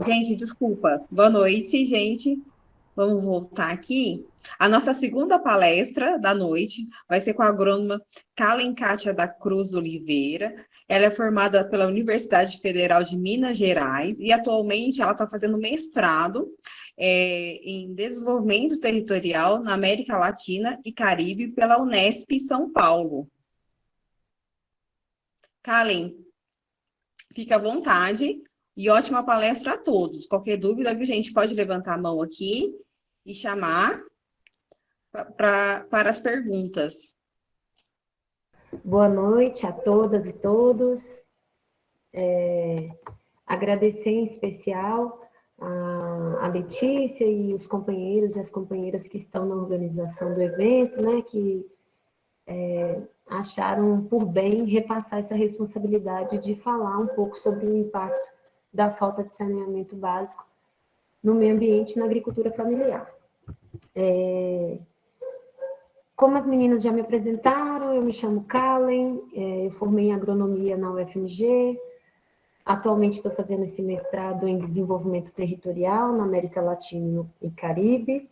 Gente, desculpa. Boa noite, gente. Vamos voltar aqui. A nossa segunda palestra da noite vai ser com a agrônoma Kalen Kátia da Cruz Oliveira. Ela é formada pela Universidade Federal de Minas Gerais e atualmente ela está fazendo mestrado em desenvolvimento territorial na América Latina e Caribe pela Unesp São Paulo. Kalen, fica à vontade e ótima palestra a todos. Qualquer dúvida, viu, gente, pode levantar a mão aqui e chamar para as perguntas. Boa noite a todas e todos. Agradecer em especial a Letícia e os companheiros e as companheiras que estão na organização do evento, né, que acharam por bem repassar essa responsabilidade de falar um pouco sobre o impacto da falta de saneamento básico no meio ambiente e na agricultura familiar. Como as meninas já me apresentaram, eu me chamo Kalen, eu formei em agronomia na UFMG, atualmente estou fazendo esse mestrado em desenvolvimento territorial na América Latina e Caribe.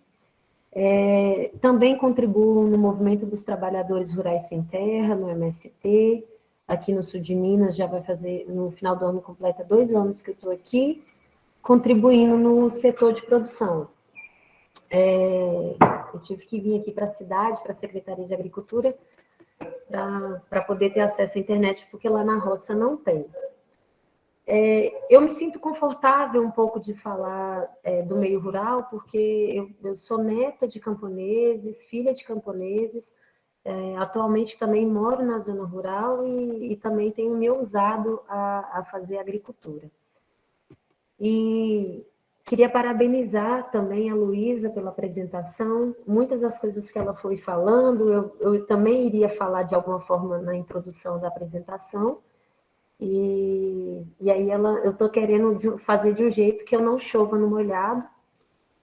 Também contribuo no Movimento dos Trabalhadores Rurais Sem Terra, no MST, aqui no sul de Minas, já vai fazer, no final do ano, completa 2 anos que eu estou aqui, contribuindo no setor de produção. Eu tive que vir aqui para a cidade, para a Secretaria de Agricultura, para poder ter acesso à internet, porque lá na roça não tem. Eu me sinto confortável um pouco de falar do meio rural, porque eu sou neta de camponeses, filha de camponeses, atualmente também moro na zona rural e também tenho me ousado a fazer agricultura. E queria parabenizar também a Luísa pela apresentação. Muitas das coisas que ela foi falando, eu também iria falar de alguma forma na introdução da apresentação. E aí eu estou querendo fazer de um jeito que eu não chova no molhado,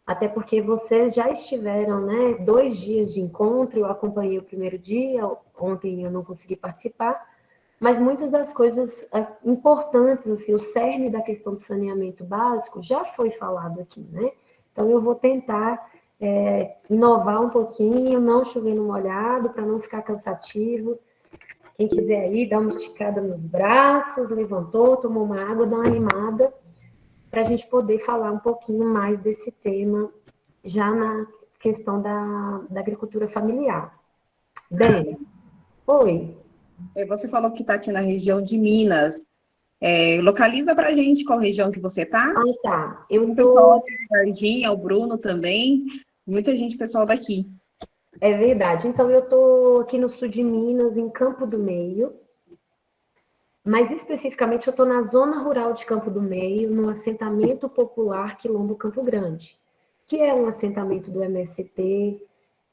até porque vocês já estiveram, né, 2 dias de encontro, eu acompanhei o primeiro dia, ontem eu não consegui participar, mas muitas das coisas importantes, assim, o cerne da questão do saneamento básico já foi falado aqui, né? Então, eu vou tentar inovar um pouquinho, não chover no molhado, para não ficar cansativo. Quem quiser aí, dá uma esticada nos braços, levantou, tomou uma água, dá uma animada, para a gente poder falar um pouquinho mais desse tema, já na questão da agricultura familiar. Bem, oi. Você falou que está aqui na região de Minas. Localiza para a gente qual região que você está. Ah, tá. O Eu pessoal tô. aqui de Varginha, o Bruno também. Muita gente, pessoal daqui. É verdade. Então, eu tô aqui no sul de Minas, em Campo do Meio, mas especificamente eu tô na zona rural de Campo do Meio, no assentamento popular Quilombo Campo Grande, que é um assentamento do MST,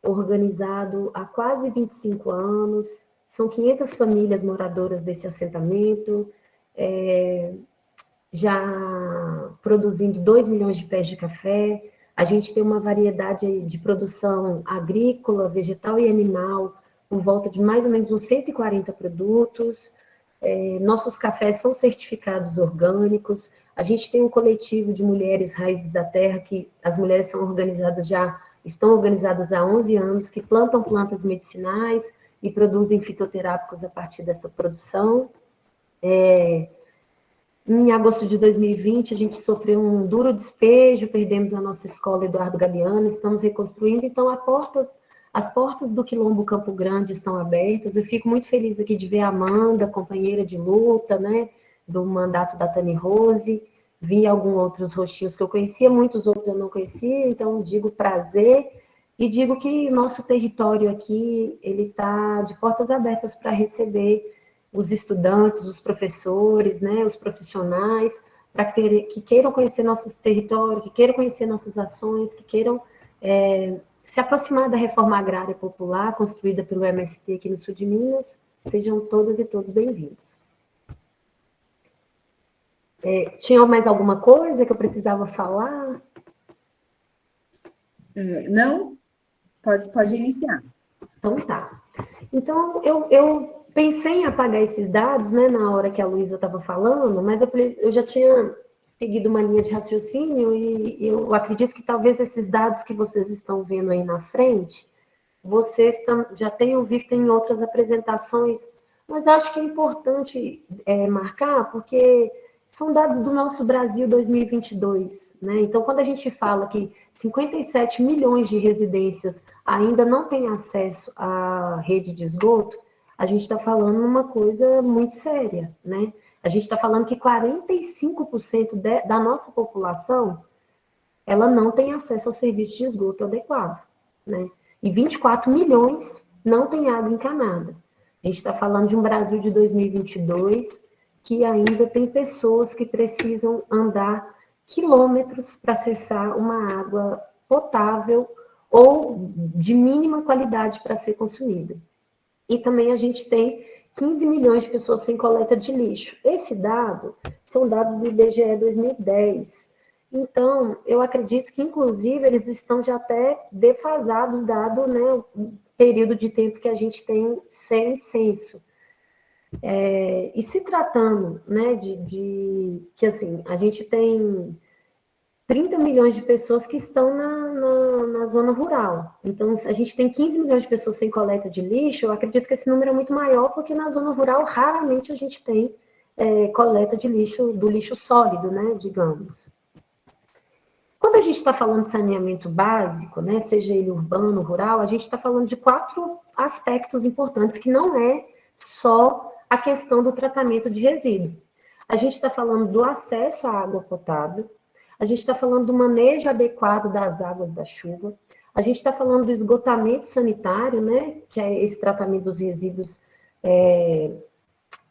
organizado há quase 25 anos. São 500 famílias moradoras desse assentamento, já produzindo 2 milhões de pés de café. A gente tem uma variedade de produção agrícola, vegetal e animal, por volta de mais ou menos uns 140 produtos. Nossos cafés são certificados orgânicos. A gente tem um coletivo de mulheres raízes da terra, que as mulheres estão organizadas há 11 anos, que plantam plantas medicinais e produzem fitoterápicos a partir dessa produção. Em agosto de 2020, a gente sofreu um duro despejo, perdemos a nossa escola Eduardo Galeano, estamos reconstruindo, então as portas do Quilombo Campo Grande estão abertas. Eu fico muito feliz aqui de ver a Amanda, companheira de luta, né, do mandato da Tani Rose, vi alguns outros rostinhos que eu conhecia, muitos outros eu não conhecia, então digo prazer, e digo que nosso território aqui, ele está de portas abertas para receber os estudantes, os professores, né, os profissionais, para que queiram conhecer nosso território, que queiram conhecer nossas ações, que queiram se aproximar da reforma agrária popular construída pelo MST aqui no sul de Minas. Sejam todas e todos bem-vindos. Tinha mais alguma coisa que eu precisava falar? Não? Pode iniciar. Então tá. Então, eu pensei em apagar esses dados, né, na hora que a Luísa estava falando, mas eu já tinha seguido uma linha de raciocínio e eu acredito que talvez esses dados que vocês estão vendo aí na frente, vocês já tenham visto em outras apresentações, mas acho que é importante marcar, porque são dados do nosso Brasil 2022, né? Então, quando a gente fala que 57 milhões de residências ainda não têm acesso à rede de esgoto, a gente está falando uma coisa muito séria, né? A gente está falando que 45% da nossa população, ela não tem acesso ao serviço de esgoto adequado, né? E 24 milhões não tem água encanada. A gente está falando de um Brasil de 2022 que ainda tem pessoas que precisam andar quilômetros para acessar uma água potável ou de mínima qualidade para ser consumida. E também a gente tem 15 milhões de pessoas sem coleta de lixo. Esse dado são dados do IBGE 2010. Então, eu acredito que, inclusive, eles estão já até defasados, dado, né, o período de tempo que a gente tem sem censo. E se tratando, né, que, assim, a gente tem 30 milhões de pessoas que estão na zona rural. Então, a gente tem 15 milhões de pessoas sem coleta de lixo, eu acredito que esse número é muito maior, porque na zona rural, raramente a gente tem coleta de lixo, do lixo sólido, né, digamos. Quando a gente está falando de saneamento básico, né, seja ele urbano, rural, a gente está falando de 4 aspectos importantes, que não é só a questão do tratamento de resíduo. A gente está falando do acesso à água potável, a gente está falando do manejo adequado das águas da chuva, a gente está falando do esgotamento sanitário, né, que é esse tratamento dos resíduos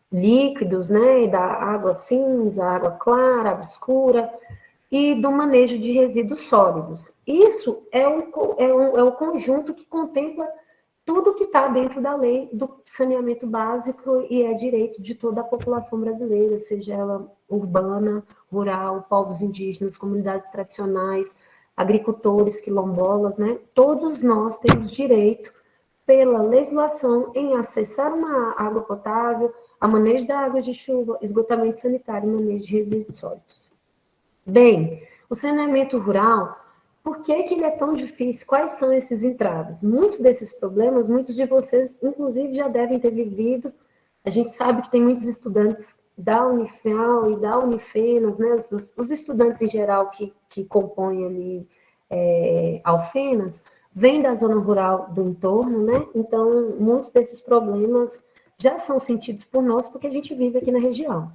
líquidos, né, da água cinza, água clara, água escura, e do manejo de resíduos sólidos. Isso é o conjunto que contempla tudo que está dentro da lei do saneamento básico e é direito de toda a população brasileira, seja ela urbana, rural, povos indígenas, comunidades tradicionais, agricultores, quilombolas, né? Todos nós temos direito, pela legislação, em acessar uma água potável, a manejo da água de chuva, esgotamento sanitário e manejo de resíduos sólidos. Bem, o saneamento rural, por que ele é tão difícil? Quais são esses entraves? Muitos desses problemas, muitos de vocês, inclusive, já devem ter vivido. A gente sabe que tem muitos estudantes da Unifal e da Unifenas, né? Os estudantes em geral que compõem ali Alfenas, vêm da zona rural do entorno, né? Então, muitos desses problemas já são sentidos por nós, porque a gente vive aqui na região.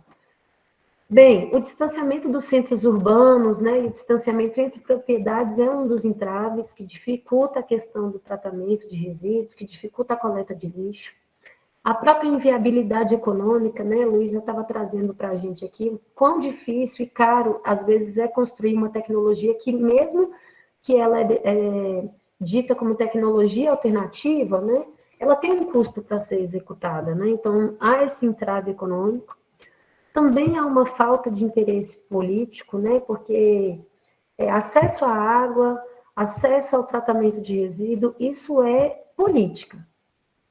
Bem, o distanciamento dos centros urbanos, né, e o distanciamento entre propriedades é um dos entraves que dificulta a questão do tratamento de resíduos, que dificulta a coleta de lixo. A própria inviabilidade econômica, né, Luísa estava trazendo para a gente aqui, quão difícil e caro, às vezes, é construir uma tecnologia que, mesmo que ela é dita como tecnologia alternativa, né, ela tem um custo para ser executada, né, então há esse entrave econômico. Também há uma falta de interesse político, né? Porque acesso à água, acesso ao tratamento de resíduo, isso é política,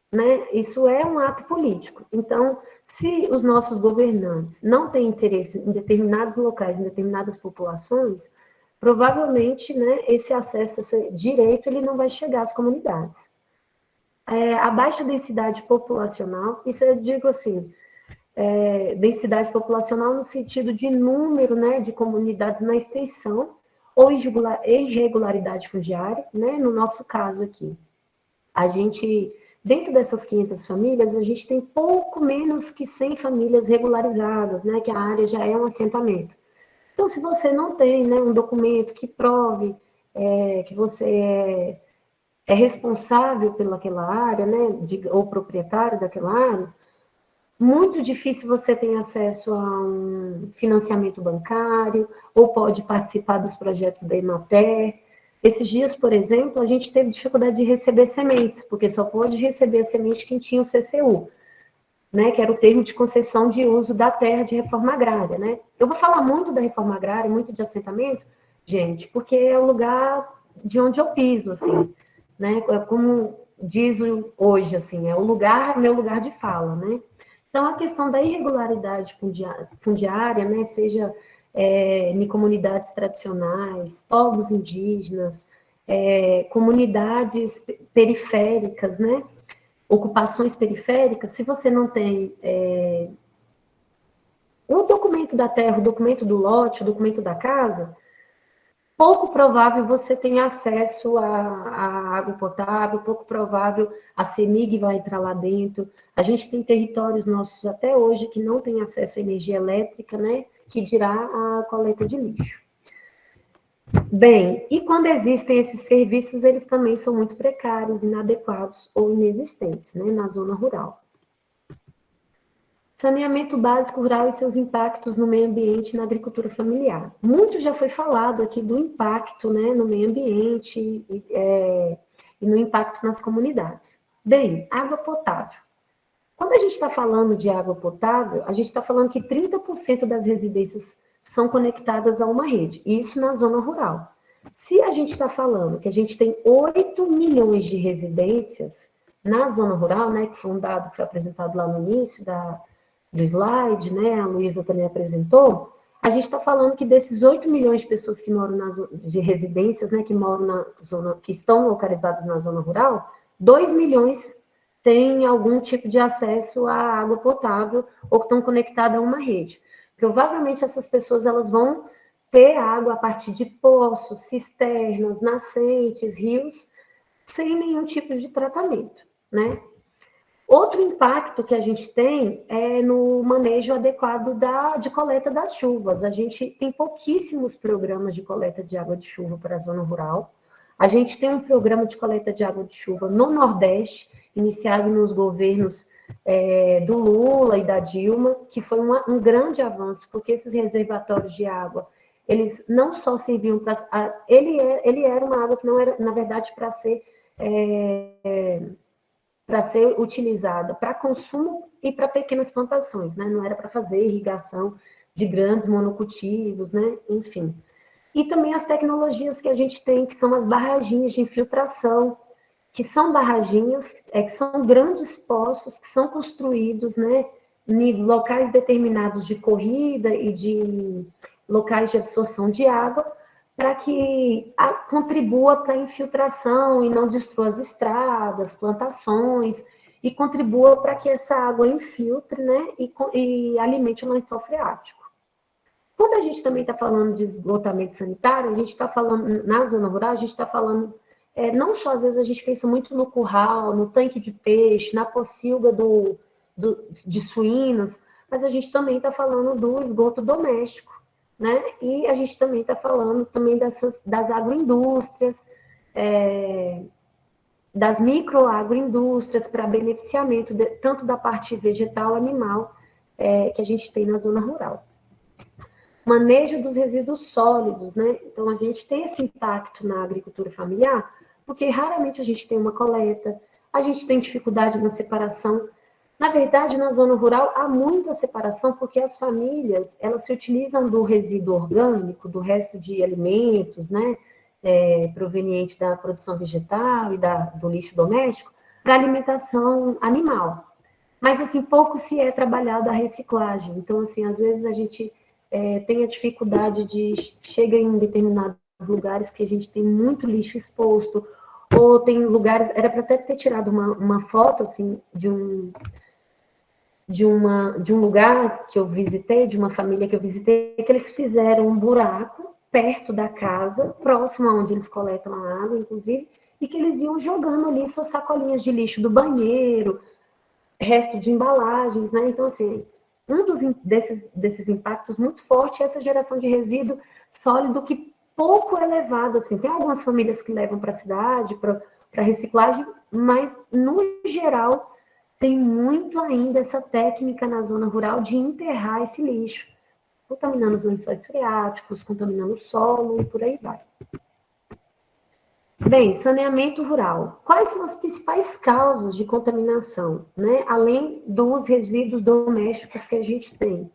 né? Isso é um ato político. Então, se os nossos governantes não têm interesse em determinados locais, em determinadas populações, provavelmente, né, esse acesso, esse direito, ele não vai chegar às comunidades. A baixa densidade populacional, isso eu digo assim, densidade populacional no sentido de número, né, de comunidades na extensão, ou irregularidade fundiária, né, no nosso caso aqui. A gente, dentro dessas 500 famílias, a gente tem pouco menos que 100 famílias regularizadas, né, que a área já é um assentamento. Então, se você não tem, né, um documento que prove que você é responsável pelaquela área, né, ou proprietário daquela área, muito difícil você ter acesso a um financiamento bancário, ou pode participar dos projetos da Emater. Esses dias, por exemplo, a gente teve dificuldade de receber sementes, porque só pode receber a semente quem tinha o CCU, né, que era o termo de concessão de uso da terra de reforma agrária, né? Eu vou falar muito da reforma agrária, muito de assentamento, gente, porque é o lugar de onde eu piso, assim, né? Como diz hoje, assim, é o lugar, meu lugar de fala, né? Então, a questão da irregularidade fundiária, né, seja em comunidades tradicionais, povos indígenas, comunidades periféricas, né? Ocupações periféricas, se você não tem o documento da terra, o documento do lote, o documento da casa, pouco provável você tenha acesso à água potável, pouco provável a CEMIG vai entrar lá dentro. A gente tem territórios nossos até hoje que não têm acesso à energia elétrica, né? Que dirá a coleta de lixo. Bem, e quando existem esses serviços, eles também são muito precários, inadequados ou inexistentes, né? Na zona rural. Saneamento básico rural e seus impactos no meio ambiente e na agricultura familiar. Muito já foi falado aqui do impacto, né, no meio ambiente e no impacto nas comunidades. Bem, água potável. Quando a gente está falando de água potável, a gente está falando que 30% das residências são conectadas a uma rede, isso na zona rural. Se a gente está falando que a gente tem 8 milhões de residências na zona rural, né, que foi um dado que foi apresentado lá no início do slide, né, a Luísa também apresentou, a gente está falando que desses 8 milhões de pessoas que moram de residências, né, que moram na zona, que estão localizadas na zona rural, 2 milhões têm algum tipo de acesso à água potável ou estão conectadas a uma rede. Provavelmente essas pessoas elas vão ter água a partir de poços, cisternas, nascentes, rios, sem nenhum tipo de tratamento, né? Outro impacto que a gente tem é no manejo adequado de coleta das chuvas. A gente tem pouquíssimos programas de coleta de água de chuva para a zona rural. A gente tem um programa de coleta de água de chuva no Nordeste, iniciado nos governos do Lula e da Dilma, que foi um grande avanço, porque esses reservatórios de água, eles não só serviam para... Ele era uma água que não era, na verdade, para ser utilizada para consumo e para pequenas plantações, né? Não era para fazer irrigação de grandes monocultivos, né? Enfim. E também as tecnologias que a gente tem, que são as barraginhas de infiltração, que são barraginhas, que são grandes poços que são construídos, né? Em locais determinados de corrida e de locais de absorção de água, para que contribua para a infiltração e não destrua as estradas, plantações, e contribua para que essa água infiltre, né, e alimente o lençol freático. Quando a gente também está falando de esgotamento sanitário, a gente está falando, na zona rural, a gente está falando, não só às vezes a gente pensa muito no curral, no tanque de peixe, na pocilga de suínos, mas a gente também está falando do esgoto doméstico, né? E a gente também está falando também das agroindústrias, das microagroindústrias para beneficiamento tanto da parte vegetal, animal, que a gente tem na zona rural. Manejo dos resíduos sólidos, né? Então, a gente tem esse impacto na agricultura familiar, porque raramente a gente tem uma coleta, a gente tem dificuldade na separação. Na verdade, na zona rural, há muita separação, porque as famílias, elas se utilizam do resíduo orgânico, do resto de alimentos, né, proveniente da produção vegetal e do lixo doméstico, para alimentação animal. Mas, assim, pouco se é trabalhado a reciclagem. Então, assim, às vezes a gente tem a dificuldade chega em determinados lugares que a gente tem muito lixo exposto, ou tem lugares, era para até ter tirado uma foto, assim, de um lugar que eu visitei, de uma família que eu visitei, que eles fizeram um buraco perto da casa, próximo a onde eles coletam a água, inclusive, e que eles iam jogando ali suas sacolinhas de lixo do banheiro, resto de embalagens, né? Então, assim, desses impactos muito forte é essa geração de resíduo sólido que pouco é levado, assim. Tem algumas famílias que levam para a cidade, para reciclagem, mas, no geral, tem muito ainda essa técnica na zona rural de enterrar esse lixo, contaminando os lençóis freáticos, contaminando o solo e por aí vai. Bem, saneamento rural. Quais são as principais causas de contaminação, né? Além dos resíduos domésticos que a gente tem?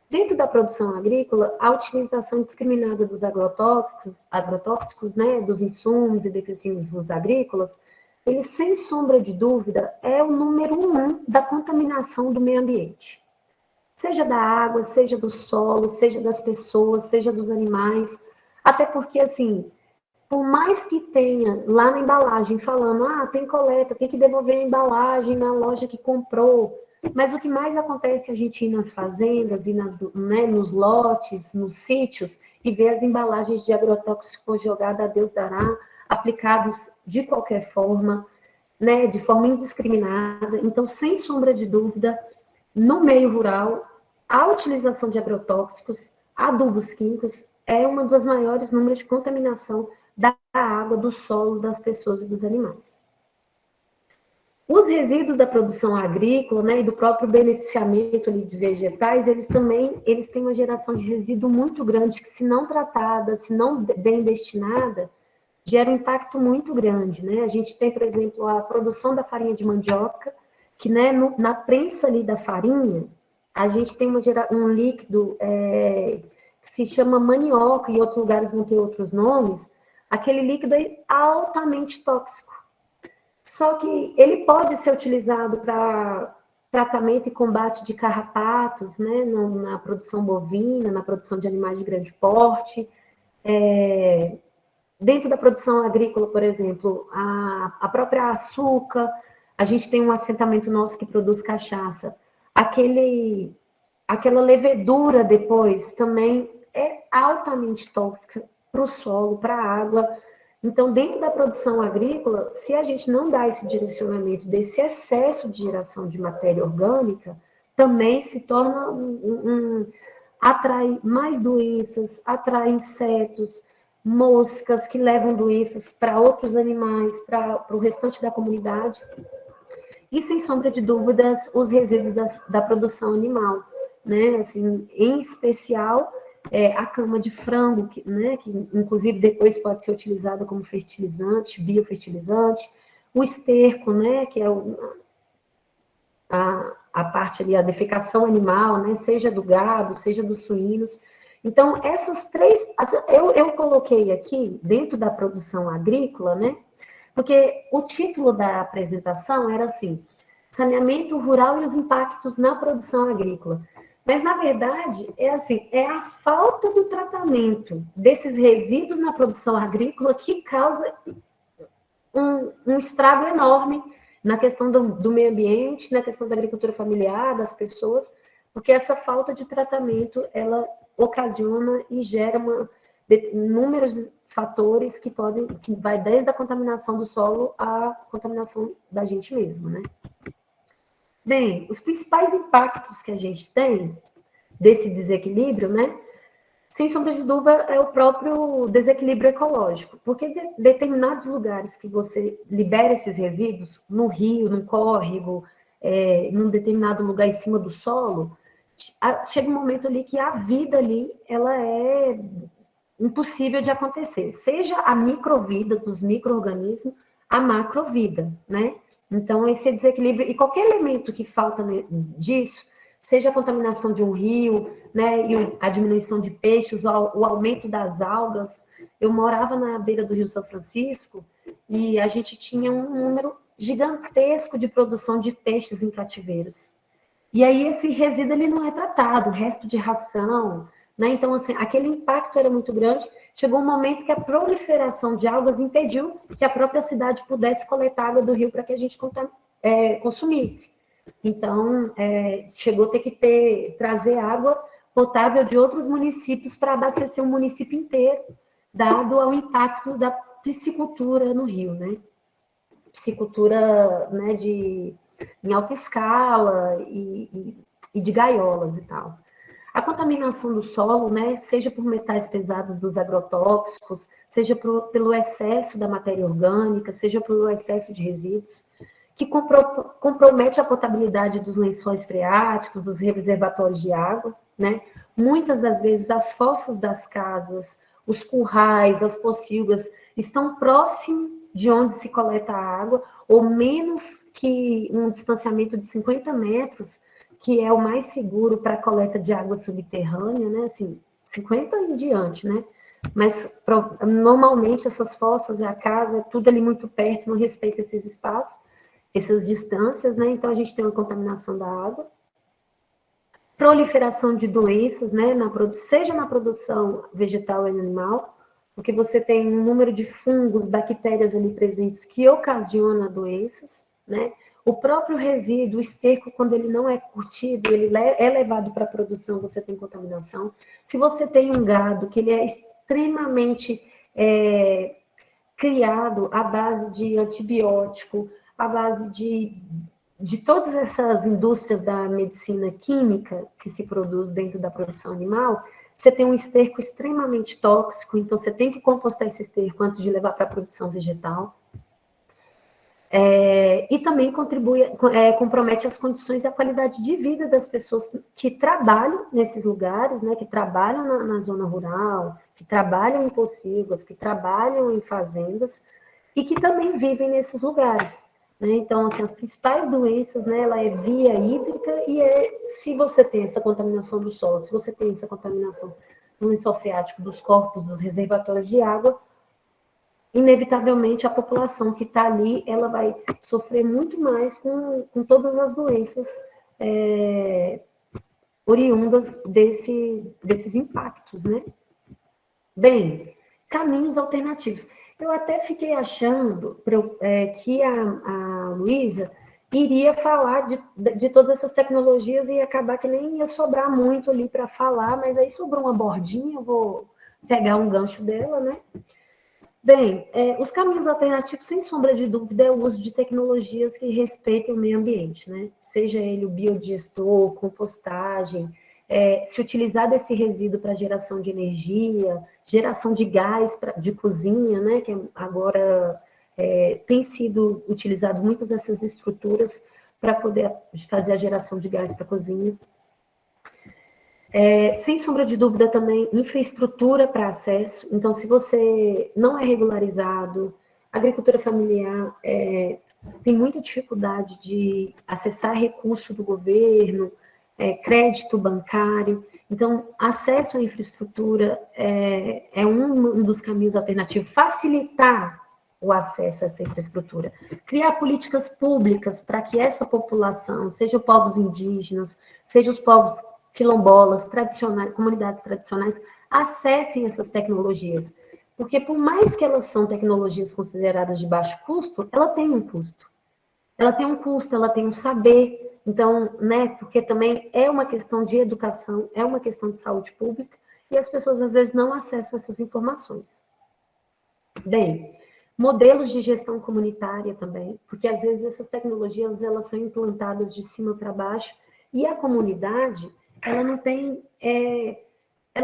Dentro da produção agrícola, a utilização indiscriminada dos agrotóxicos, né, dos insumos e defensivos agrícolas, ele, sem sombra de dúvida, é o número 1 da contaminação do meio ambiente. seja da água, seja do solo, seja das pessoas, seja dos animais. Até porque, assim, por mais que tenha lá na embalagem falando, tem coleta, tem que devolver a embalagem na loja que comprou, mas o que mais acontece é a gente ir nas fazendas e nos lotes, nos sítios, e ver as embalagens de agrotóxicos jogadas a Deus dará, aplicados de qualquer forma, né, de forma indiscriminada. Então, sem sombra de dúvida, no meio rural, a utilização de agrotóxicos, adubos químicos, é uma das maiores números de contaminação da água, do solo, das pessoas e dos animais. Os resíduos da produção agrícola, né, e do próprio beneficiamento ali de vegetais, eles têm uma geração de resíduo muito grande, que se não tratada, se não bem destinada, gera um impacto muito grande, né? A gente tem, por exemplo, a produção da farinha de mandioca, que, né, na prensa ali da farinha, a gente tem um líquido que se chama manioca, e outros lugares vão ter outros nomes. Aquele líquido é altamente tóxico. Só que ele pode ser utilizado para tratamento e combate de carrapatos, né, na produção bovina, na produção de animais de grande porte. Dentro da produção agrícola, por exemplo, a própria açúcar, a gente tem um assentamento nosso que produz cachaça. Aquela levedura depois também é altamente tóxica para o solo, para a água. Então, dentro da produção agrícola, se a gente não dá esse direcionamento desse excesso de geração de matéria orgânica, também se torna atrai mais doenças, atrai insetos, moscas que levam doenças para outros animais, para o restante da comunidade. E, sem sombra de dúvidas, os resíduos da produção animal, né? Assim, em especial, a cama de frango, né? Que inclusive depois pode ser utilizada como fertilizante, biofertilizante, o esterco, né? Que é a parte ali, a defecação animal, né? Seja do gado, seja dos suínos. Então, essas três, eu coloquei aqui, dentro da produção agrícola, né? Porque o título da apresentação era assim, saneamento rural e os impactos na produção agrícola. Mas, na verdade, é assim, é a falta do tratamento desses resíduos na produção agrícola que causa um estrago enorme na questão do meio ambiente, na questão da agricultura familiar, das pessoas, porque essa falta de tratamento, ela ocasiona e gera inúmeros fatores que vai desde a contaminação do solo à contaminação da gente mesmo, né? Bem, os principais impactos que a gente tem desse desequilíbrio, né? Sem sombra de dúvida, é o próprio desequilíbrio ecológico, porque determinados lugares que você libera esses resíduos, no rio, num córrego, num determinado lugar em cima do solo, chega um momento ali que a vida ali, ela é impossível de acontecer, seja a microvida dos micro-organismos, a macrovida, né? Então, esse desequilíbrio, e qualquer elemento que falta disso, seja a contaminação de um rio, né, e a diminuição de peixes, o aumento das algas. Eu morava na beira do Rio São Francisco e a gente tinha um número gigantesco de produção de peixes em cativeiros. E aí esse resíduo ele não é tratado, resto de ração, né? Então, assim, aquele impacto era muito grande. Chegou um momento que a proliferação de algas impediu que a própria cidade pudesse coletar água do rio para que a gente consumisse. Então, chegou a ter que trazer água potável de outros municípios para abastecer o município inteiro, dado ao impacto da piscicultura no rio, né? Piscicultura, né, em alta escala e de gaiolas e tal. A contaminação do solo, né, seja por metais pesados dos agrotóxicos, seja pelo excesso da matéria orgânica, seja pelo excesso de resíduos, que compromete a potabilidade dos lençóis freáticos, dos reservatórios de água, né? Muitas das vezes as fossas das casas, os currais, as pocilgas estão próximos de onde se coleta a água, ou menos que um distanciamento de 50 metros, que é o mais seguro para a coleta de água subterrânea, né? Assim, 50 em diante, né? Mas normalmente essas fossas e a casa, é tudo ali muito perto, não respeita esses espaços, essas distâncias, né? Então a gente tem uma contaminação da água. proliferação de doenças, né, seja na produção vegetal e animal, porque você tem um número de fungos, bactérias ali presentes que ocasiona doenças, né? O próprio resíduo, o esterco, quando ele não é curtido, ele é levado para a produção, você tem contaminação. Se você tem um gado que ele é extremamente criado à base de antibiótico, à base de todas essas indústrias da medicina química que se produz dentro da produção animal, você tem um esterco extremamente tóxico, então você tem que compostar esse esterco antes de levar para a produção vegetal. E também compromete as condições e a qualidade de vida das pessoas que trabalham nesses lugares, né, que trabalham na zona rural, que trabalham em pocilgas, que trabalham em fazendas e que também vivem nesses lugares. Né? Então, assim, as principais doenças, né, ela é via hídrica e se você tem essa contaminação do solo, se você tem essa contaminação no lençol freático dos corpos, dos reservatórios de água, inevitavelmente a população que está ali, ela vai sofrer muito mais com todas as doenças oriundas desses impactos, né? Bem, caminhos alternativos. Eu até fiquei achando que a Luísa iria falar de todas essas tecnologias e acabar que nem ia sobrar muito ali para falar, mas aí sobrou uma bordinha, eu vou pegar um gancho dela, né? Bem, os caminhos alternativos, sem sombra de dúvida, é o uso de tecnologias que respeitem o meio ambiente, né? Seja ele o biodigestor, compostagem, se utilizar desse resíduo para geração de energia, geração de gás de cozinha, né? Que agora tem sido utilizado muitas dessas estruturas para poder fazer a geração de gás para a cozinha. Sem sombra de dúvida também, infraestrutura para acesso. Então, se você não é regularizado, agricultura familiar tem muita dificuldade de acessar recurso do governo, crédito bancário. Então, acesso à infraestrutura é um dos caminhos alternativos. Facilitar o acesso a essa infraestrutura. Criar políticas públicas para que essa população, seja os povos indígenas, seja os povos quilombolas tradicionais, comunidades tradicionais, acessem essas tecnologias. Porque por mais que elas são tecnologias consideradas de baixo custo, ela tem um custo. Ela tem um custo, ela tem um saber. Então, né, porque também é uma questão de educação, é uma questão de saúde pública, e as pessoas às vezes não acessam essas informações. Bem, modelos de gestão comunitária também, porque às vezes essas tecnologias elas são implantadas de cima para baixo, e a comunidade ela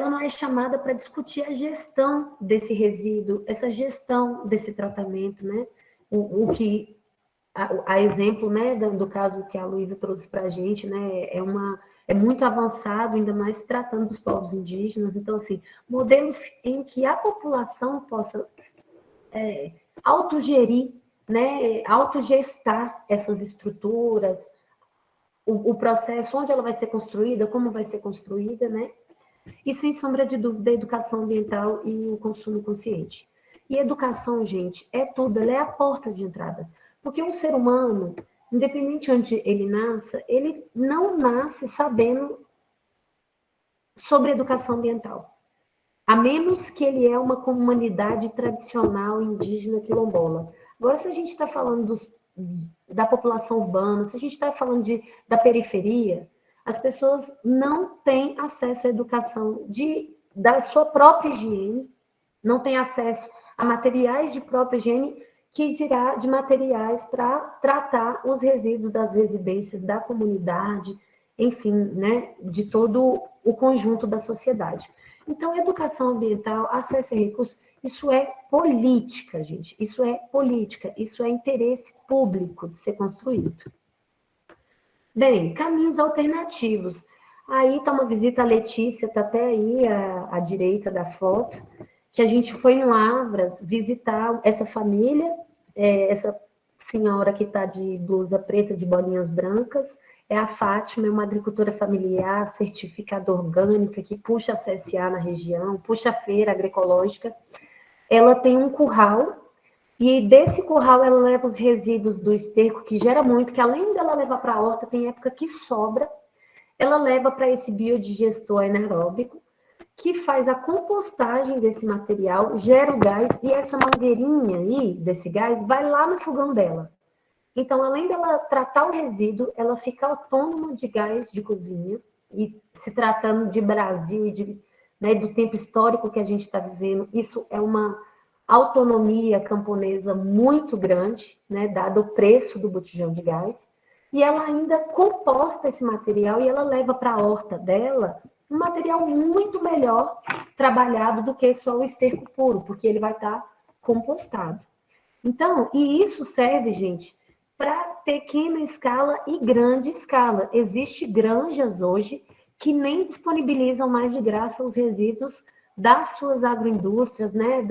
não é chamada para discutir a gestão desse resíduo, essa gestão desse tratamento, né? O que, a exemplo, né, do caso que a Luísa trouxe para a gente, né, é muito avançado, ainda mais tratando dos povos indígenas. Então, assim, modelos em que a população possa autogerir, né, autogestar essas estruturas, o processo, onde ela vai ser construída, como vai ser construída, né? E, sem sombra de dúvida, a educação ambiental e o consumo consciente. E educação, gente, é tudo, ela é a porta de entrada. Porque um ser humano, independente onde ele nasça, ele não nasce sabendo sobre educação ambiental. A menos que ele é uma comunidade tradicional indígena quilombola. Agora, se a gente está falando da população urbana, se a gente está falando da periferia, as pessoas não têm acesso à educação da sua própria higiene, não têm acesso a materiais de própria higiene, que dirá de materiais para tratar os resíduos das residências, da comunidade, enfim, né, de todo o conjunto da sociedade. Então, educação ambiental, acesso a recursos, isso é política, gente. Isso é política, isso é interesse público de ser construído. Bem, caminhos alternativos. Aí está uma visita à Letícia, está até aí à direita da foto, que a gente foi no Lavras visitar essa família, essa senhora que está de blusa preta, de bolinhas brancas, é a Fátima, é uma agricultora familiar, certificada orgânica, que puxa a CSA na região, puxa a feira agroecológica. Ela tem um curral, e desse curral ela leva os resíduos do esterco, que gera muito, que além dela levar para a horta, tem época que sobra, ela leva para esse biodigestor anaeróbico, que faz a compostagem desse material, gera o gás, e essa mangueirinha aí, desse gás, vai lá no fogão dela. Então, além dela tratar o resíduo, ela fica autônoma de gás de cozinha, e se tratando de Brasil e né, do tempo histórico que a gente está vivendo, isso é uma autonomia camponesa muito grande, né, dado o preço do botijão de gás, e ela ainda composta esse material e ela leva para a horta dela um material muito melhor trabalhado do que só o esterco puro, porque ele vai estar compostado. Então, e isso serve, gente, para pequena escala e grande escala. Existem granjas hoje que nem disponibilizam mais de graça os resíduos das suas agroindústrias, né,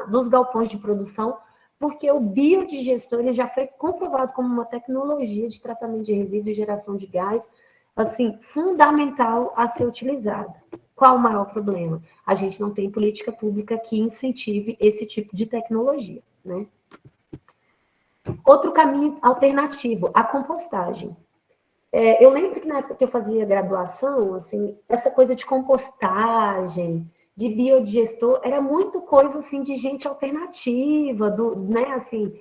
dos galpões de produção, porque o biodigestor ele já foi comprovado como uma tecnologia de tratamento de resíduos e geração de gás, assim, fundamental a ser utilizada. Qual o maior problema? A gente não tem política pública que incentive esse tipo de tecnologia, né? Outro caminho alternativo, a compostagem. Eu lembro que na época que eu fazia graduação, assim, essa coisa de compostagem, de biodigestor, era muito coisa assim de gente alternativa, né, assim,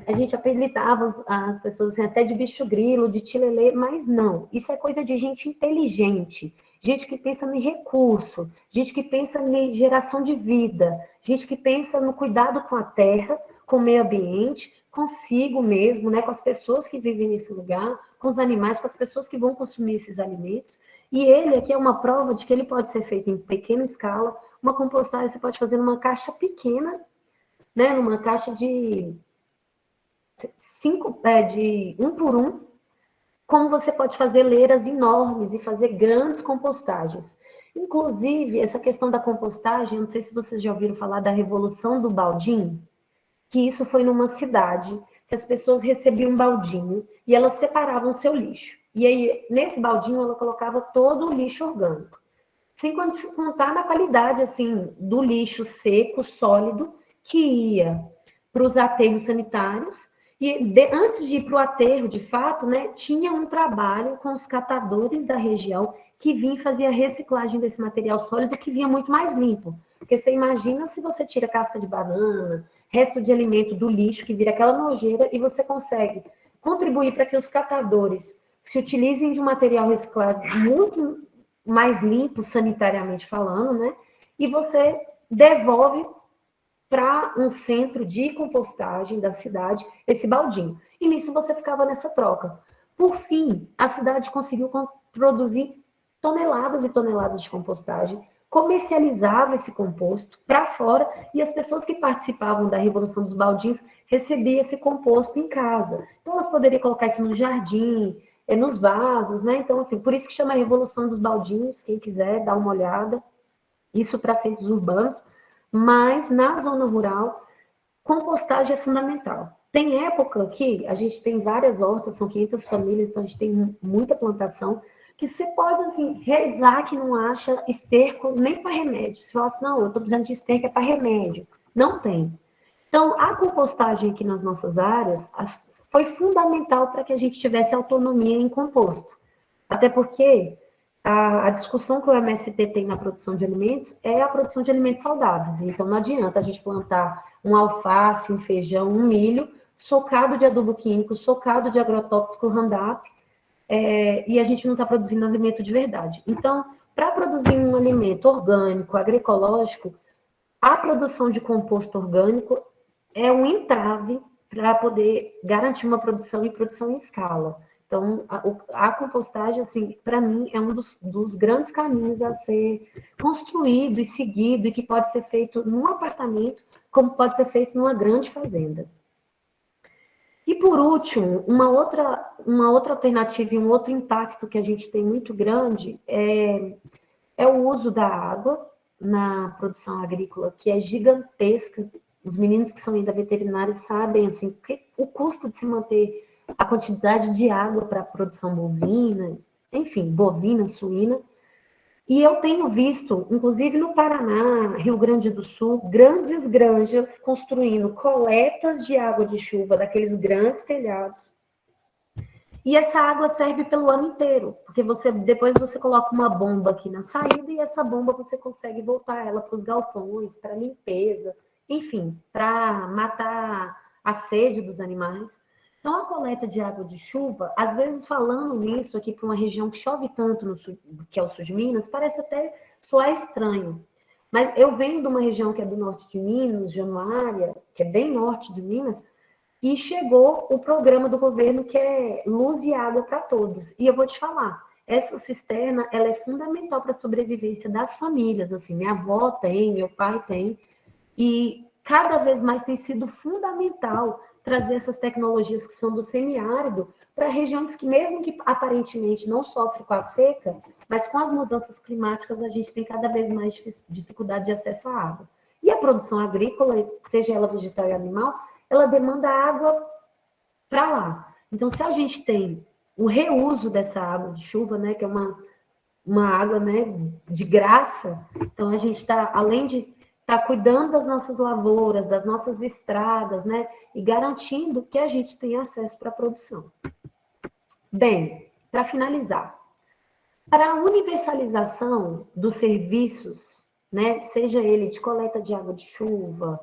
a gente apelidava as pessoas assim, até de bicho grilo, de tilelê, mas não, isso é coisa de gente inteligente, gente que pensa em recurso, gente que pensa em geração de vida, gente que pensa no cuidado com a terra, com o meio ambiente, consigo mesmo, né, com as pessoas que vivem nesse lugar, com os animais, com as pessoas que vão consumir esses alimentos. E ele aqui é uma prova de que ele pode ser feito em pequena escala. Uma compostagem você pode fazer numa caixa pequena, né, numa caixa de 1 por 1, como você pode fazer leiras enormes e fazer grandes compostagens. Inclusive, essa questão da compostagem, não sei se vocês já ouviram falar da Revolução do Baldinho, que isso foi numa cidade, que as pessoas recebiam um baldinho e elas separavam o seu lixo. E aí, nesse baldinho, ela colocava todo o lixo orgânico. Sem contar na qualidade, assim, do lixo seco, sólido, que ia para os aterros sanitários. E antes de ir para o aterro, de fato, né, tinha um trabalho com os catadores da região que vinha e fazia reciclagem desse material sólido, que vinha muito mais limpo. Porque você imagina se você tira casca de banana, resto de alimento do lixo, que vira aquela nojeira, e você consegue contribuir para que os catadores se utilizem de um material reciclado muito mais limpo, sanitariamente falando, né? E você devolve para um centro de compostagem da cidade esse baldinho. E nisso você ficava nessa troca. Por fim, a cidade conseguiu produzir toneladas e toneladas de compostagem, comercializava esse composto para fora e as pessoas que participavam da Revolução dos Baldinhos recebiam esse composto em casa. Então, elas poderiam colocar isso no jardim, nos vasos, né? Então, assim, por isso que chama Revolução dos Baldinhos, quem quiser dar uma olhada, isso para centros urbanos, mas na zona rural, compostagem é fundamental. Tem época que a gente tem várias hortas, são 500 famílias, então a gente tem muita plantação, que você pode, assim, rezar que não acha esterco nem para remédio. Você fala assim, não, eu estou precisando de esterco, é para remédio. Não tem. Então, a compostagem aqui nas nossas áreas foi fundamental para que a gente tivesse autonomia em composto. Até porque a discussão que o MST tem na produção de alimentos é a produção de alimentos saudáveis. Então, não adianta a gente plantar um alface, um feijão, um milho, socado de adubo químico, socado de agrotóxico Roundup, e a gente não está produzindo alimento de verdade. Então, para produzir um alimento orgânico, agroecológico, a produção de composto orgânico é um entrave para poder garantir uma produção e produção em escala. Então, a compostagem, assim, para mim, é um dos grandes caminhos a ser construído e seguido, e que pode ser feito num apartamento, como pode ser feito numa grande fazenda. E, por último, uma outra alternativa e um outro impacto que a gente tem muito grande é o uso da água na produção agrícola, que é gigantesca. Os meninos que são ainda veterinários sabem, assim, que o custo de se manter a quantidade de água para a produção bovina, enfim, bovina, suína. E eu tenho visto, inclusive no Paraná, Rio Grande do Sul, grandes granjas construindo coletas de água de chuva daqueles grandes telhados E essa água serve pelo ano inteiro, porque depois você coloca uma bomba aqui na saída e essa bomba você consegue voltar ela para os galpões, para limpeza, enfim, para matar a sede dos animais. Então, a coleta de água de chuva, às vezes falando nisso aqui para uma região que chove tanto, que é o sul de Minas, parece até soar estranho. Mas eu venho de uma região que é do norte de Minas, Januária, que é bem norte de Minas, e chegou o programa do governo que é Luz e Água para Todos. E eu vou te falar, essa cisterna ela é fundamental para a sobrevivência das famílias. Assim, minha avó tem, meu pai tem, e cada vez mais tem sido fundamental trazer essas tecnologias que são do semiárido para regiões que, mesmo que aparentemente não sofrem com a seca, mas com as mudanças climáticas a gente tem cada vez mais dificuldade de acesso à água. E a produção agrícola, seja ela vegetal e animal, ela demanda água para lá. Então, se a gente tem o reuso dessa água de chuva, né, que é uma água, né, de graça, então a gente está, além de estar cuidando das nossas lavouras, das nossas estradas, né, e garantindo que a gente tenha acesso para a produção. Bem, para finalizar, para a universalização dos serviços, né, seja ele de coleta de água de chuva,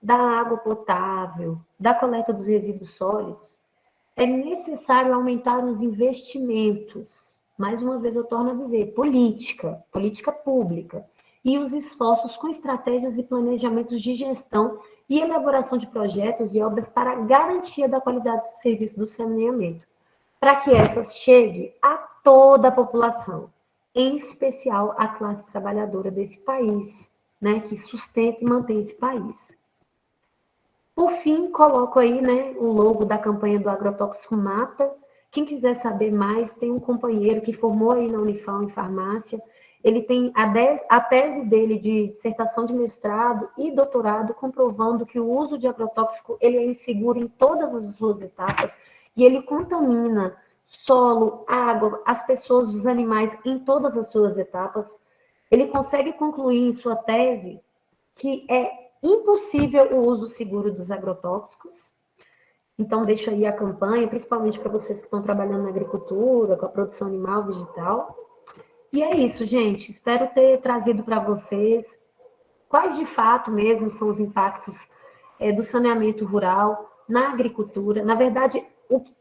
da água potável, da coleta dos resíduos sólidos, é necessário aumentar os investimentos. Mais uma vez eu torno a dizer, política pública, e os esforços com estratégias e planejamentos de gestão e elaboração de projetos e obras para a garantia da qualidade do serviço do saneamento, para que essas cheguem a toda a população, em especial a classe trabalhadora desse país, né, que sustenta e mantém esse país. Por fim, coloco aí, né, o logo da campanha do Agrotóxico Mata. Quem quiser saber mais, tem um companheiro que formou aí na Unifal em farmácia. Ele tem a tese dele de dissertação de mestrado e doutorado comprovando que o uso de agrotóxico ele é inseguro em todas as suas etapas e ele contamina solo, água, as pessoas, os animais em todas as suas etapas. Ele consegue concluir em sua tese que é impossível o uso seguro dos agrotóxicos. Então, deixo aí a campanha, principalmente para vocês que estão trabalhando na agricultura, com a produção animal, vegetal. E é isso, gente. Espero ter trazido para vocês quais de fato mesmo são os impactos do saneamento rural na agricultura. Na verdade,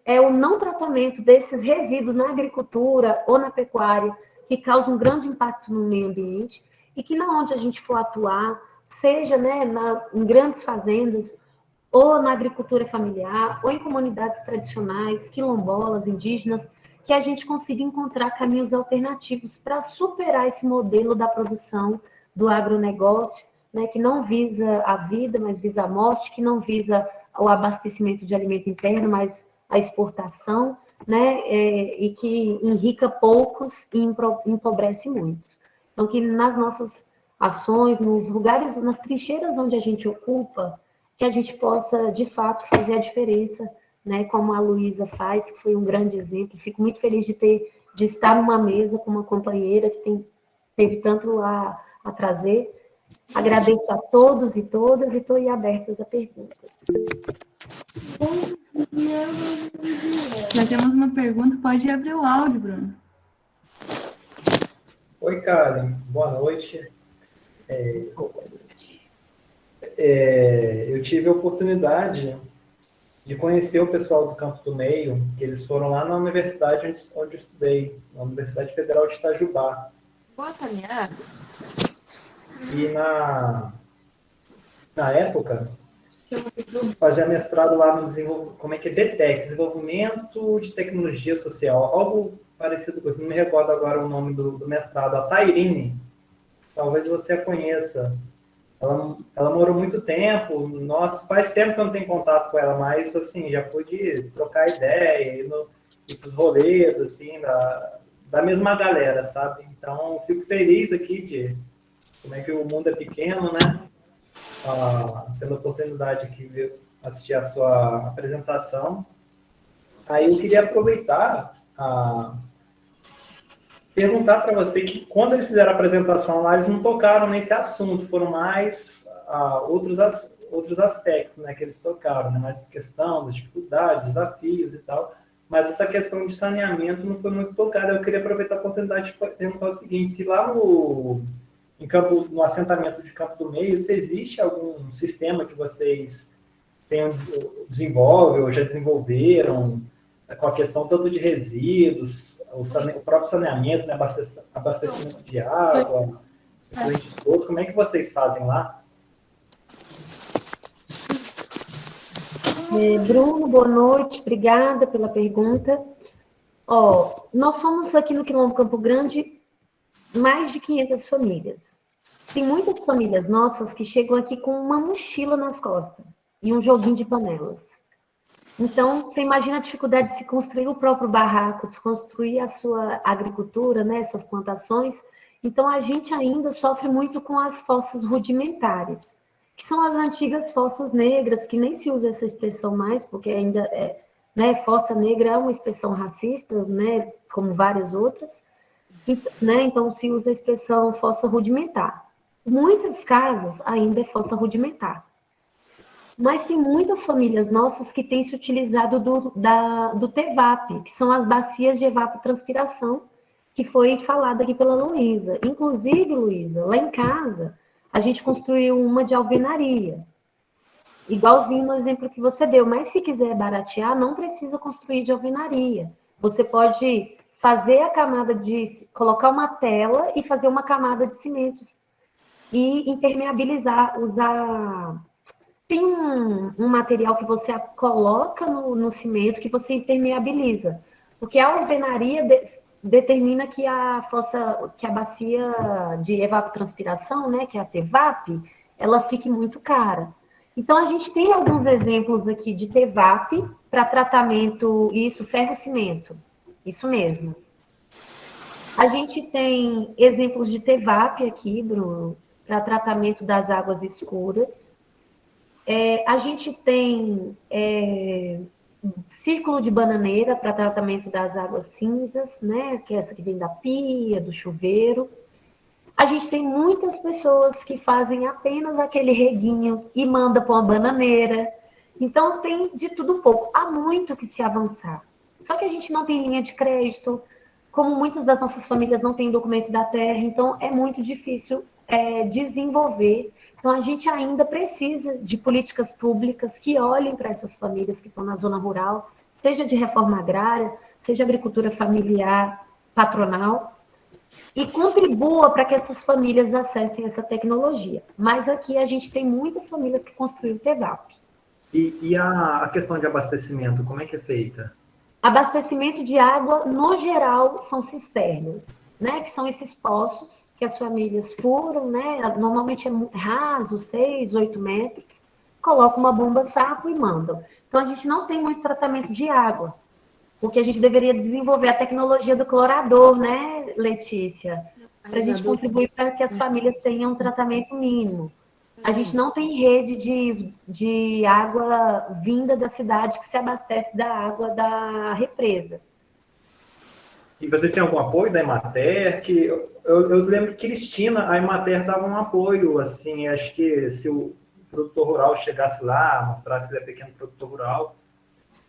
é o não tratamento desses resíduos na agricultura ou na pecuária que causa um grande impacto no meio ambiente e que, na onde a gente for atuar, seja, né, em grandes fazendas, ou na agricultura familiar, ou em comunidades tradicionais, quilombolas, indígenas, que a gente consiga encontrar caminhos alternativos para superar esse modelo da produção do agronegócio, né, que não visa a vida, mas visa a morte, que não visa o abastecimento de alimento interno, mas a exportação, né, e que enrica poucos e empobrece muitos. Então, que nas nossas ações, nos lugares, nas trincheiras onde a gente ocupa, que a gente possa, de fato, fazer a diferença, né, como a Luísa faz, que foi um grande exemplo. Fico muito feliz de estar numa mesa com uma companheira que teve tanto a trazer. Agradeço a todos e todas e estou aí abertas a perguntas. Já temos uma pergunta, pode abrir o áudio, Bruno. Oi, Karen, boa noite. Eu tive a oportunidade de conhecer o pessoal do Campo do Meio, que eles foram lá na universidade onde eu estudei, na Universidade Federal de Itajubá. Boa caminhada. E na época, fazia mestrado lá no DTEC, Desenvolvimento de Tecnologia Social, algo parecido com isso, não me recordo agora o nome do mestrado, a Tairine, talvez você a conheça. Ela morou muito tempo, nossa, faz tempo que eu não tenho contato com ela, mas, assim, já pude trocar ideia, ir para os rolês, assim, da mesma galera, sabe? Então, fico feliz aqui de como é que o mundo é pequeno, né? Tendo a oportunidade aqui de assistir a sua apresentação. Aí eu queria aproveitar perguntar para você que quando eles fizeram a apresentação lá, eles não tocaram nesse assunto, foram mais outros aspectos, né, que eles tocaram, né, mais questão das dificuldades, desafios e tal, mas essa questão de saneamento não foi muito tocada. Eu queria aproveitar a oportunidade de perguntar o seguinte, se lá no assentamento de Campo do Meio, se existe algum sistema que vocês desenvolvem ou já desenvolveram com a questão tanto de resíduos, o próprio saneamento, né, abastecimento de água, de esgoto, como é que vocês fazem lá? Bruno, boa noite, obrigada pela pergunta. Ó, nós somos aqui no Quilombo Campo Grande mais de 500 famílias. Tem muitas famílias nossas que chegam aqui com uma mochila nas costas e um joguinho de panelas. Então, você imagina a dificuldade de se construir o próprio barraco, de se construir a sua agricultura, né, suas plantações. Então, a gente ainda sofre muito com as fossas rudimentares, que são as antigas fossas negras, que nem se usa essa expressão mais, porque ainda né, fossa negra é uma expressão racista, né, como várias outras, né, então se usa a expressão fossa rudimentar. Muitas casas ainda é fossa rudimentar. Mas tem muitas famílias nossas que têm se utilizado do TEVAP, que são as bacias de evapotranspiração, que foi falada aqui pela Luísa. Inclusive, Luísa, lá em casa, a gente construiu uma de alvenaria, igualzinho no exemplo que você deu. Mas se quiser baratear, não precisa construir de alvenaria. Você pode fazer a camada colocar uma tela e fazer uma camada de cimentos e impermeabilizar, usar... Tem um material que você coloca no cimento que você impermeabiliza, porque a alvenaria determina que a bacia de evapotranspiração, né, que é a TEVAP, ela fique muito cara. Então, a gente tem alguns exemplos aqui de TEVAP para tratamento, isso, ferro-cimento, isso mesmo. A gente tem exemplos de TEVAP aqui, Bruno, para tratamento das águas escuras. A gente tem círculo de bananeira para tratamento das águas cinzas, né? Que é essa que vem da pia, do chuveiro. A gente tem muitas pessoas que fazem apenas aquele reguinho e manda para uma bananeira. Então, tem de tudo um pouco. Há muito que se avançar. Só que a gente não tem linha de crédito, como muitas das nossas famílias não têm documento da terra, então é muito difícil desenvolver. Então, a gente ainda precisa de políticas públicas que olhem para essas famílias que estão na zona rural, seja de reforma agrária, seja agricultura familiar, patronal, e contribua para que essas famílias acessem essa tecnologia. Mas aqui a gente tem muitas famílias que construíram o TEVAP. E a questão de abastecimento, como é que é feita? Abastecimento de água, no geral, são cisternas, né? Que são esses poços que as famílias furam, né? Normalmente é raso, 6, 8 metros, colocam uma bomba saco e mandam. Então, a gente não tem muito tratamento de água, porque a gente deveria desenvolver a tecnologia do clorador, né, Letícia? Para a gente contribuir para que as famílias tenham um tratamento mínimo. A gente não tem rede de água vinda da cidade que se abastece da água da represa. E vocês têm algum apoio da Emater? Eu lembro que Cristina, a Emater dava um apoio, assim, acho que se o produtor rural chegasse lá, mostrasse que ele é pequeno produtor rural,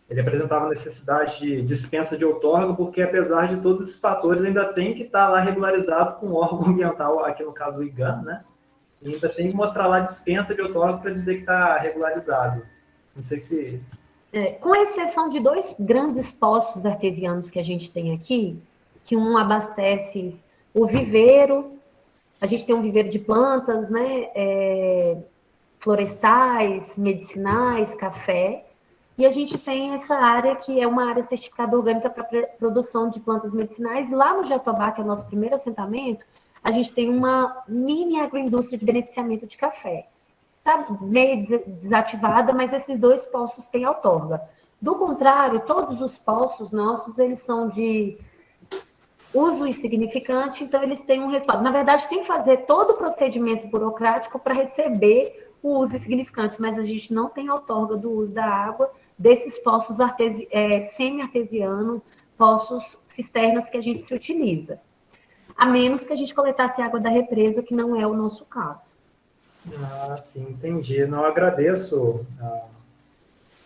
ele apresentava a necessidade de dispensa de outorga, porque apesar de todos esses fatores, ainda tem que estar lá regularizado com o órgão ambiental, aqui no caso o IGAM, né? E ainda tem que mostrar lá a dispensa de outorga para dizer que está regularizado. Não sei se... Com exceção de 2 grandes poços artesianos que a gente tem aqui, que um abastece o viveiro, a gente tem um viveiro de plantas, né, florestais, medicinais, café, e a gente tem essa área que é uma área certificada orgânica para produção de plantas medicinais. Lá no Jatobá, que é o nosso primeiro assentamento, a gente tem uma mini agroindústria de beneficiamento de café. Está meio desativada, mas esses 2 poços têm outorga. Do contrário, todos os poços nossos, eles são de uso insignificante, então eles têm um respaldo. Na verdade, tem que fazer todo o procedimento burocrático para receber o uso insignificante, mas a gente não tem outorga do uso da água desses poços semi-artesianos, poços cisternas que a gente se utiliza. A menos que a gente coletasse água da represa, que não é o nosso caso. Ah, sim, entendi. Não, agradeço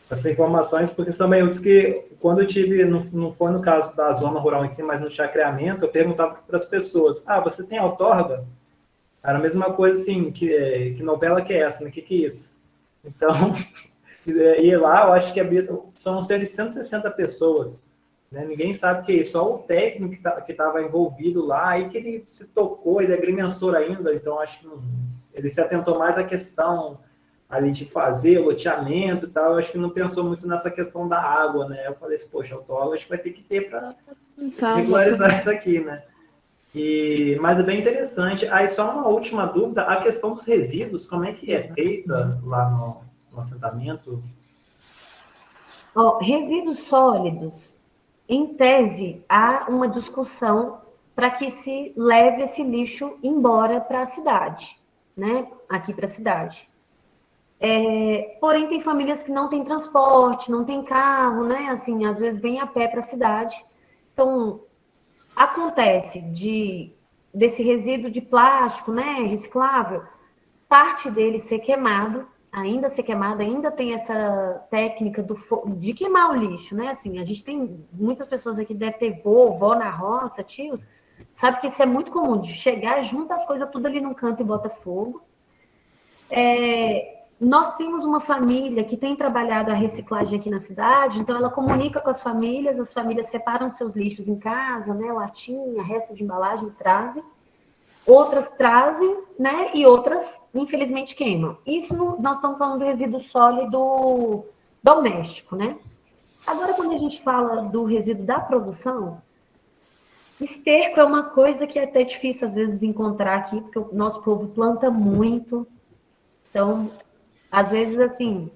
essas informações, porque são meio que, quando eu tive, não foi no caso da zona rural em si, mas no chacreamento, eu perguntava para as pessoas, você tem outorga? Era a mesma coisa assim, que novela que é essa, né? Que é isso? Então, e lá eu acho que são cerca de 160 pessoas, né? Ninguém sabe o que é isso, só o técnico que estava envolvido lá, aí que ele se tocou, ele é agrimensor ainda, então acho que ele se atentou mais à questão ali de fazer o loteamento e tal, eu acho que não pensou muito nessa questão da água, né? Eu falei assim, poxa, autólogo acho que vai ter que ter para regularizar isso aqui, né? Mas é bem interessante. Aí só uma última dúvida, a questão dos resíduos, como é que é feita lá no assentamento? Resíduos sólidos, em tese, há uma discussão para que se leve esse lixo embora para a cidade, né? Aqui para a cidade. Porém, tem famílias que não têm transporte, não têm carro, né? Assim, às vezes vem a pé para a cidade. Então, acontece desse resíduo de plástico, né, reciclável, parte dele ser queimado, ainda tem essa técnica de queimar o lixo, né? Assim, a gente tem muitas pessoas aqui devem ter vó na roça, tios, sabe que isso é muito comum, de chegar, junta as coisas tudo ali num canto e bota fogo. Nós temos uma família que tem trabalhado a reciclagem aqui na cidade, então ela comunica com as famílias separam seus lixos em casa, né, latinha, resto de embalagem, trazem. Outras trazem, né, e outras, infelizmente, queimam. Isso nós estamos falando do resíduo sólido doméstico, né? Agora, quando a gente fala do resíduo da produção, esterco é uma coisa que é até difícil, às vezes, encontrar aqui, porque o nosso povo planta muito. Então, às vezes, assim,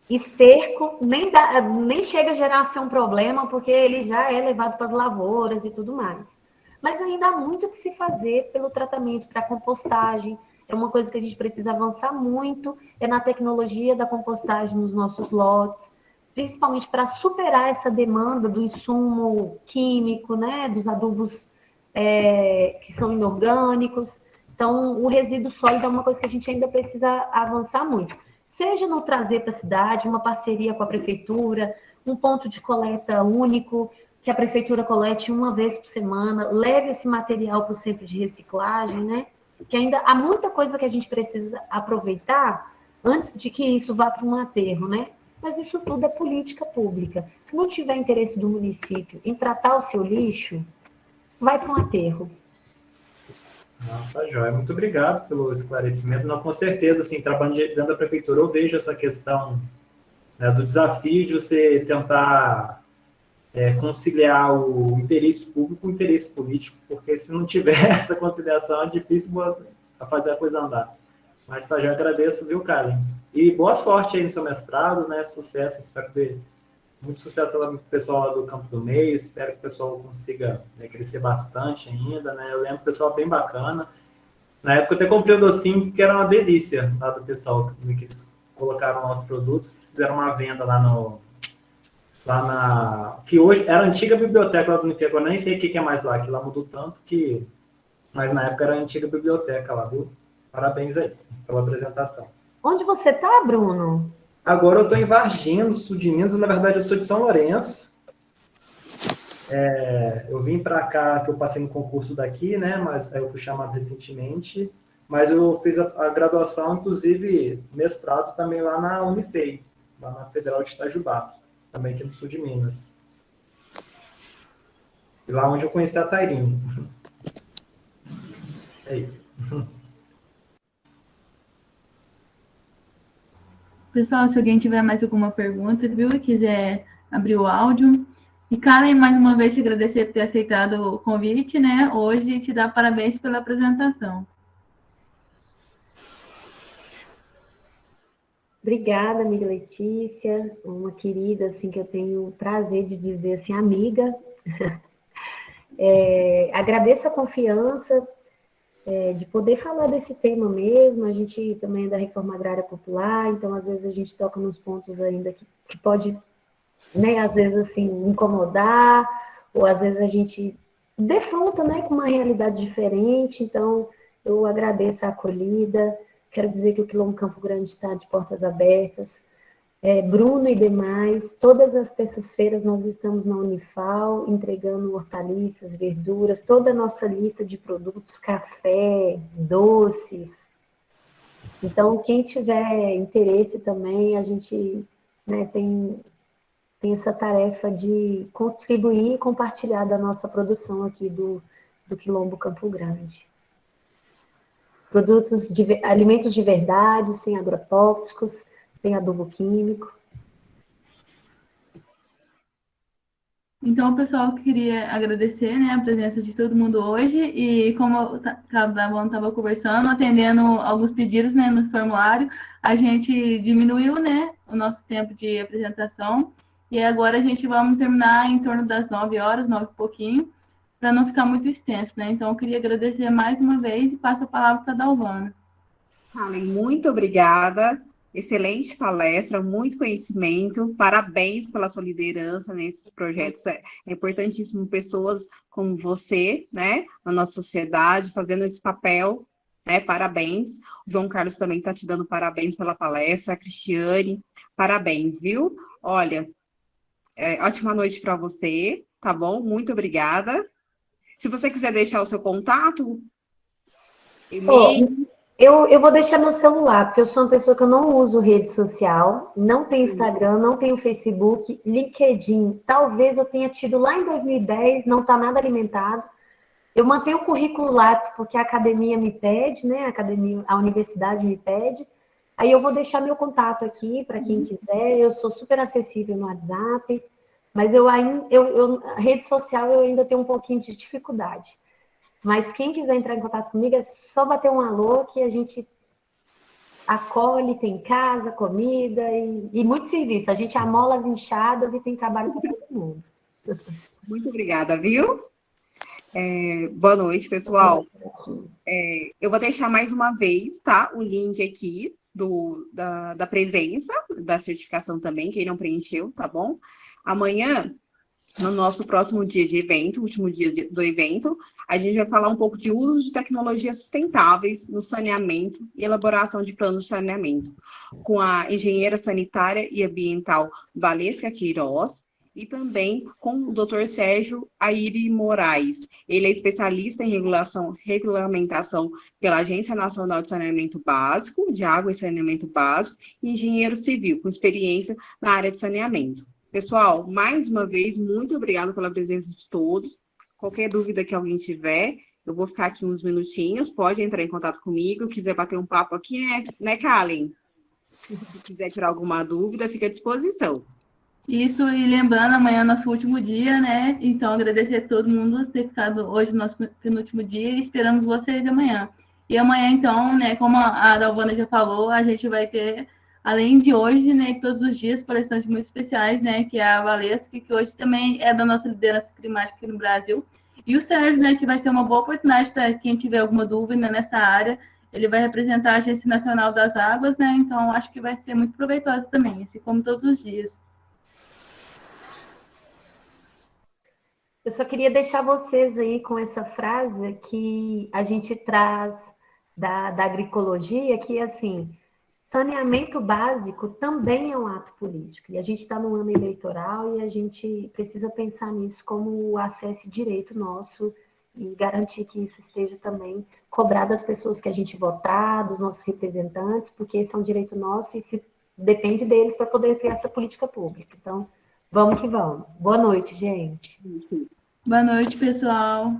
esterco nem chega a gerar ser um problema, porque ele já é levado para as lavouras e tudo mais. Mas ainda há muito que se fazer pelo tratamento para compostagem. É uma coisa que a gente precisa avançar muito, é na tecnologia da compostagem nos nossos lotes, principalmente para superar essa demanda do insumo químico, né, dos adubos que são inorgânicos. Então, o resíduo sólido é uma coisa que a gente ainda precisa avançar muito. Seja no trazer para a cidade, uma parceria com a prefeitura, um ponto de coleta único, que a prefeitura colete uma vez por semana, leve esse material para o centro de reciclagem, né? Que ainda há muita coisa que a gente precisa aproveitar antes de que isso vá para um aterro, né? Mas isso tudo é política pública. Se não tiver interesse do município em tratar o seu lixo, vai para um aterro. Tá joia. Muito obrigado pelo esclarecimento. Não, com certeza, assim, trabalhando dentro da prefeitura, eu vejo essa questão, né, do desafio de você tentar conciliar o interesse público com o interesse político, porque se não tiver essa conciliação, é difícil fazer a coisa andar. Mas já agradeço, viu, Karen? E boa sorte aí no seu mestrado, né? Sucesso, espero ver muito sucesso pelo pessoal lá do Campo do Meio, espero que o pessoal consiga, né, crescer bastante ainda, né? Eu lembro que o pessoal bem bacana. Na época eu até comprei o docinho, que era uma delícia lá do pessoal, que eles colocaram lá os produtos, fizeram uma venda que hoje era a antiga biblioteca lá do Unifi, agora nem sei o que é mais lá, que lá mudou tanto que... Mas na época era a antiga biblioteca lá, viu? Parabéns aí pela apresentação. Onde você está, Bruno? Agora eu estou em Varginha, no sul de Minas, na verdade eu sou de São Lourenço. Eu vim para cá, que eu passei no concurso daqui, né? Mas eu fui chamado recentemente, mas eu fiz a graduação, inclusive mestrado também lá na Unifei, lá na Federal de Itajubá, também aqui no sul de Minas. E lá onde eu conheci a Tairine. É isso. Pessoal, se alguém tiver mais alguma pergunta, viu, e quiser abrir o áudio. E, Karen, mais uma vez te agradecer por ter aceitado o convite, né? Hoje te dar parabéns pela apresentação. Obrigada, amiga Letícia, uma querida, assim, que eu tenho o prazer de dizer, assim, amiga. Agradeço a confiança de poder falar desse tema mesmo. A gente também é da Reforma Agrária Popular, então, às vezes, a gente toca nos pontos ainda que pode, né, às vezes, assim, incomodar, ou às vezes a gente defronta, né, com uma realidade diferente. Então, eu agradeço a acolhida. Quero dizer que o Quilombo Campo Grande está de portas abertas. Bruno e demais, todas as terças-feiras nós estamos na Unifal, entregando hortaliças, verduras, toda a nossa lista de produtos, café, doces. Então, quem tiver interesse também, a gente, né, tem essa tarefa de contribuir e compartilhar da nossa produção aqui do Quilombo Campo Grande. Alimentos de verdade, sem agrotóxicos, sem adubo químico. Então, pessoal, eu queria agradecer, né, a presença de todo mundo hoje e como cada um estava conversando, atendendo alguns pedidos, né, no formulário, a gente diminuiu, né, o nosso tempo de apresentação e agora a gente vamos terminar em torno das 9 horas, 9 e pouquinho, para não ficar muito extenso, né? Então, eu queria agradecer mais uma vez e passo a palavra para a Dalvana. Kalen, muito obrigada. Excelente palestra, muito conhecimento. Parabéns pela sua liderança nesses projetos. É importantíssimo pessoas como você, né, na nossa sociedade, fazendo esse papel, né? Parabéns. O João Carlos também está te dando parabéns pela palestra. A Cristiane, parabéns, viu? Olha, ótima noite para você, tá bom? Muito obrigada. Se você quiser deixar o seu contato, e-mail. Eu vou deixar meu celular, porque eu sou uma pessoa que eu não uso rede social, não tenho Instagram, não tenho Facebook, LinkedIn. Talvez eu tenha tido lá em 2010, não está nada alimentado. Eu mantenho o currículo Lattes, porque a academia me pede, né? A universidade me pede. Aí eu vou deixar meu contato aqui para quem quiser. Eu sou super acessível no WhatsApp, mas rede social eu ainda tenho um pouquinho de dificuldade. Mas quem quiser entrar em contato comigo é só bater um alô que a gente acolhe, tem casa, comida e muito serviço. A gente amola as enxadas e tem trabalho para todo mundo. Muito obrigada, viu? Boa noite, pessoal. Eu vou deixar mais uma vez, tá? O link aqui da presença, da certificação também, quem não preencheu, tá bom? Amanhã, no nosso próximo dia de evento, último dia do evento, a gente vai falar um pouco de uso de tecnologias sustentáveis no saneamento e elaboração de planos de saneamento, com a engenheira sanitária e ambiental Valesca Queiroz, e também com o Dr. Sérgio Aire Moraes. Ele é especialista em regulamentação pela Agência Nacional de Saneamento Básico, de Água e Saneamento Básico, e engenheiro civil, com experiência na área de saneamento. Pessoal, mais uma vez, muito obrigada pela presença de todos. Qualquer dúvida que alguém tiver, eu vou ficar aqui uns minutinhos, pode entrar em contato comigo, quiser bater um papo aqui, né, Kalen? Se quiser tirar alguma dúvida, fica à disposição. Isso, e lembrando, amanhã é nosso último dia, né? Então, agradecer a todo mundo por ter ficado hoje no nosso penúltimo dia e esperamos vocês amanhã. E amanhã, então, né, como a Dalvana já falou, a gente vai ter, além de hoje, né, todos os dias, palestrantes muito especiais, né, que é a Valesca, que hoje também é da nossa liderança climática aqui no Brasil, e o Sérgio, né, que vai ser uma boa oportunidade para quem tiver alguma dúvida nessa área. Ele vai representar a Agência Nacional das Águas, né, então acho que vai ser muito proveitoso também, assim como todos os dias. Eu só queria deixar vocês aí com essa frase que a gente traz da agroecologia, que é assim, saneamento básico também é um ato político. E a gente está no ano eleitoral e a gente precisa pensar nisso como acesso direito nosso e garantir que isso esteja também cobrado das pessoas que a gente votar, dos nossos representantes, porque esse é um direito nosso e depende deles para poder criar essa política pública. Então, vamos que vamos. Boa noite, gente. Boa noite, pessoal.